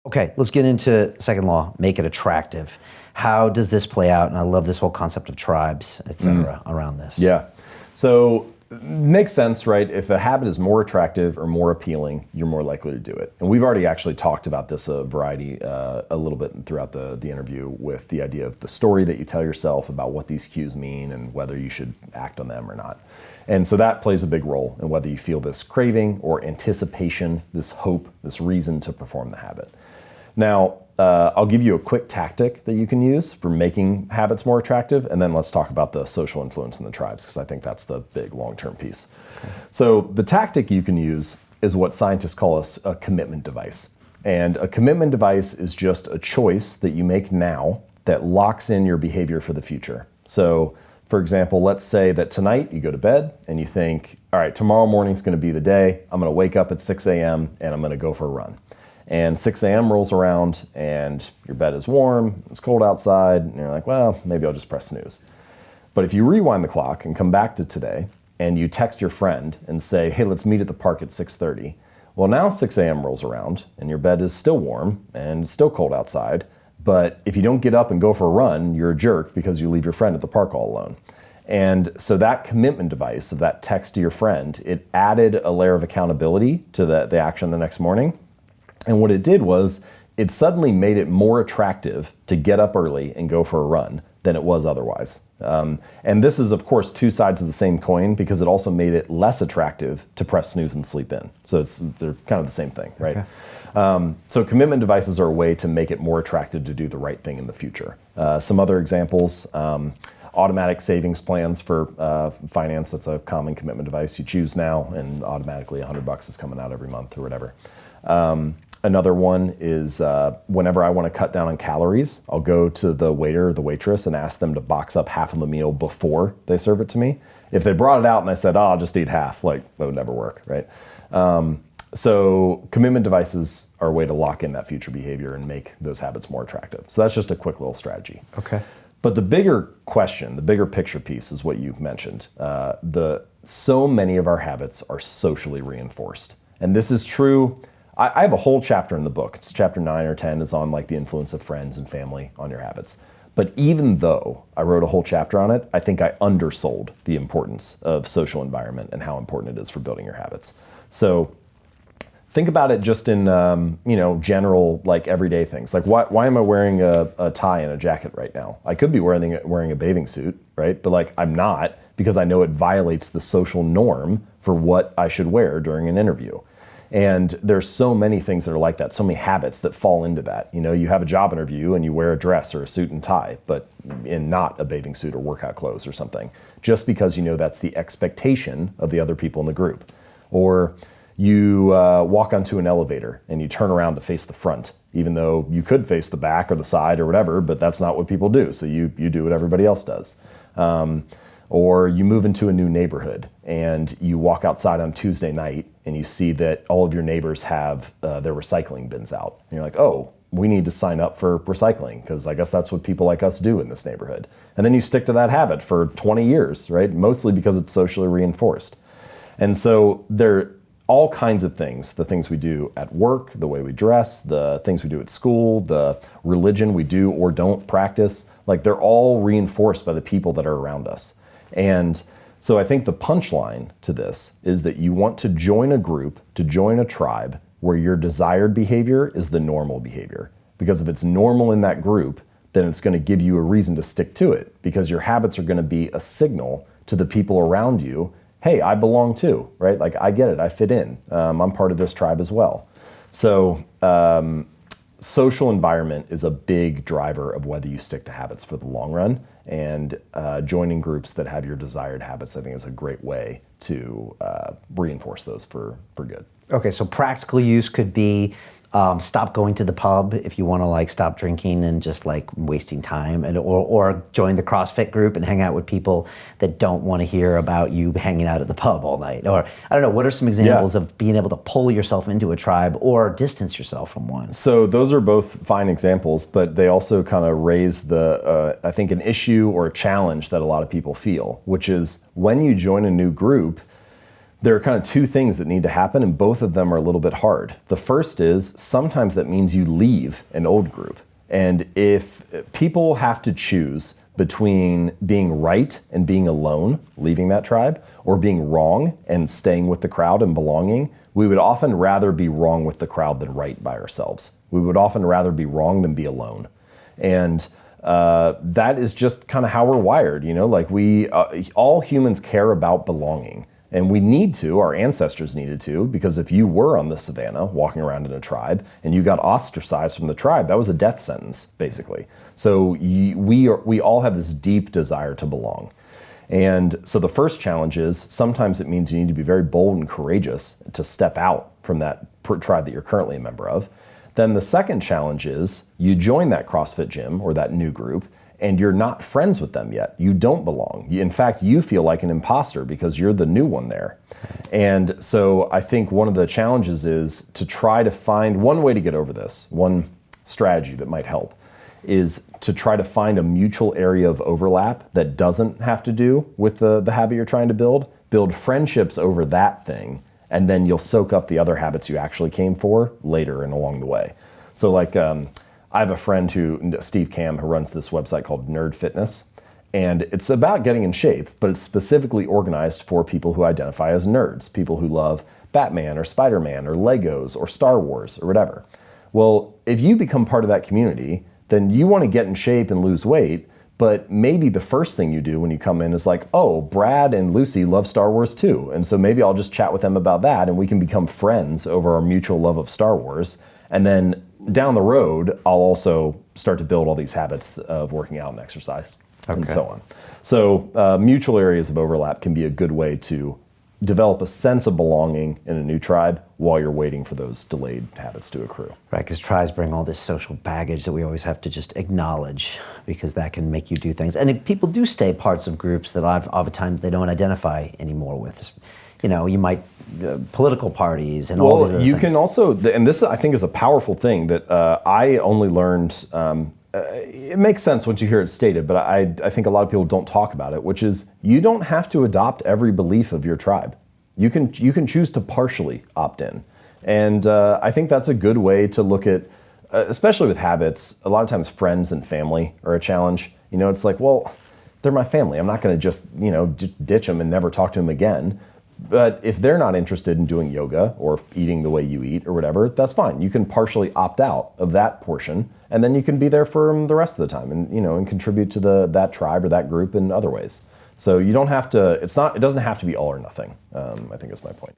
Okay, let's get into second law, make it attractive. How does this play out? And I love this whole concept of tribes, et cetera, around this. Yeah. So makes sense, right? If a habit is more attractive or more appealing, you're more likely to do it. And we've already actually talked about this a little bit throughout the interview with the idea of the story that you tell yourself about what these cues mean and whether you should act on them or not. And so that plays a big role in whether you feel this craving or anticipation, this hope, this reason to perform the habit. Now, I'll give you a quick tactic that you can use for making habits more attractive, and then let's talk about the social influence in the tribes, because I think that's the big long-term piece. Okay. So the tactic you can use is what scientists call a commitment device. And a commitment device is just a choice that you make now that locks in your behavior for the future. So, for example, let's say that tonight you go to bed and you think, all right, tomorrow morning's going to be the day. I'm going to wake up at 6 a.m. and I'm going to go for a run. And 6 a.m. rolls around and your bed is warm, it's cold outside, and you're like, well, maybe I'll just press snooze. But if you rewind the clock and come back to today and you text your friend and say, hey, let's meet at the park at 6:30. Well, now 6 a.m. rolls around and your bed is still warm and it's still cold outside. But if you don't get up and go for a run, you're a jerk because you leave your friend at the park all alone. And so that commitment device of that text to your friend, it added a layer of accountability to the action the next morning. And what it did was it suddenly made it more attractive to get up early and go for a run than it was otherwise. And this is, of course, two sides of the same coin, because it also made it less attractive to press snooze and sleep in. So they're kind of the same thing, right? Okay. So commitment devices are a way to make it more attractive to do the right thing in the future. Some other examples, automatic savings plans for finance. That's a common commitment device. You choose now and automatically $100 is coming out every month or whatever. Another one is whenever I want to cut down on calories, I'll go to the waiter or the waitress and ask them to box up half of the meal before they serve it to me. If they brought it out and I said, I'll just eat half, that would never work, right? So commitment devices are a way to lock in that future behavior and make those habits more attractive. So that's just a quick little strategy. Okay. But the bigger question, the bigger picture piece is what you mentioned. So many of our habits are socially reinforced. And this is true. I have a whole chapter in the book. It's chapter 9 or 10 is on the influence of friends and family on your habits. But even though I wrote a whole chapter on it, I think I undersold the importance of social environment and how important it is for building your habits. So think about it just in general, everyday things. Why am I wearing a tie and a jacket right now? I could be wearing a bathing suit, right? But I'm not, because I know it violates the social norm for what I should wear during an interview. And there's so many things that are like that, so many habits that fall into that. You have a job interview and you wear a dress or a suit and tie, but in not a bathing suit or workout clothes or something, just because that's the expectation of the other people in the group. Or you walk onto an elevator and you turn around to face the front, even though you could face the back or the side or whatever, but that's not what people do. So you do what everybody else does. Or you move into a new neighborhood and you walk outside on Tuesday night and you see that all of your neighbors have their recycling bins out. And you're like, oh, we need to sign up for recycling because I guess that's what people like us do in this neighborhood. And then you stick to that habit for 20 years, right? Mostly because it's socially reinforced. And so there are all kinds of things, the things we do at work, the way we dress, the things we do at school, the religion we do or don't practice, they're all reinforced by the people that are around us. And so I think the punchline to this is that you want to join a group, to join a tribe where your desired behavior is the normal behavior. Because if it's normal in that group, then it's going to give you a reason to stick to it, because your habits are going to be a signal to the people around you, hey, I belong too, right? I get it, I fit in. I'm part of this tribe as well. So social environment is a big driver of whether you stick to habits for the long run. And joining groups that have your desired habits, I think, is a great way to reinforce those for good. Okay, so practical use could be stop going to the pub if you want to stop drinking and just wasting time, or join the CrossFit group and hang out with people that don't want to hear about you hanging out at the pub all night. Or I don't know, what are some examples of being able to pull yourself into a tribe or distance yourself from one? So those are both fine examples, but they also kind of raise I think an issue or a challenge that a lot of people feel, which is when you join a new group, there are kind of two things that need to happen, and both of them are a little bit hard. The first is sometimes that means you leave an old group. And if people have to choose between being right and being alone, leaving that tribe, or being wrong and staying with the crowd and belonging, we would often rather be wrong with the crowd than right by ourselves. We would often rather be wrong than be alone. And that is just kind of how we're wired, like all humans care about belonging. And we need to, our ancestors needed to, because if you were on the savannah walking around in a tribe and you got ostracized from the tribe, that was a death sentence, basically. So we all have this deep desire to belong. And so the first challenge is sometimes it means you need to be very bold and courageous to step out from that tribe that you're currently a member of. Then the second challenge is you join that CrossFit gym or that new group and you're not friends with them yet. You don't belong. In fact, you feel like an imposter because you're the new one there. And so I think one of the challenges is to try to find one way to get over this, one strategy that might help, is to try to find a mutual area of overlap that doesn't have to do with the habit you're trying to build friendships over that thing, and then you'll soak up the other habits you actually came for later and along the way. So like, I have a friend Steve Cam, who runs this website called Nerd Fitness, and it's about getting in shape, but it's specifically organized for people who identify as nerds, people who love Batman or Spider-Man or Legos or Star Wars or whatever. Well, if you become part of that community, then you want to get in shape and lose weight, but maybe the first thing you do when you come in is like, oh, Brad and Lucy love Star Wars too, and so maybe I'll just chat with them about that and we can become friends over our mutual love of Star Wars. And then down the road, I'll also start to build all these habits of working out and exercise and so on. So mutual areas of overlap can be a good way to develop a sense of belonging in a new tribe while you're waiting for those delayed habits to accrue. Right, because tribes bring all this social baggage that we always have to just acknowledge, because that can make you do things. And if people do stay parts of groups that oftentimes they don't identify anymore with. You might, political parties and all these other you things. can also, and this I think is a powerful thing that I only learned, it makes sense once you hear it stated, but I think a lot of people don't talk about it, which is you don't have to adopt every belief of your tribe. You can choose to partially opt in. And I think that's a good way to look at, especially with habits, a lot of times friends and family are a challenge. It's like, well, they're my family. I'm not going to just ditch them and never talk to them again. But if they're not interested in doing yoga or eating the way you eat or whatever, that's fine. You can partially opt out of that portion, and then you can be there for the rest of the time and and contribute to that tribe or that group in other ways. So you don't have to, it doesn't have to be all or nothing, I think is my point.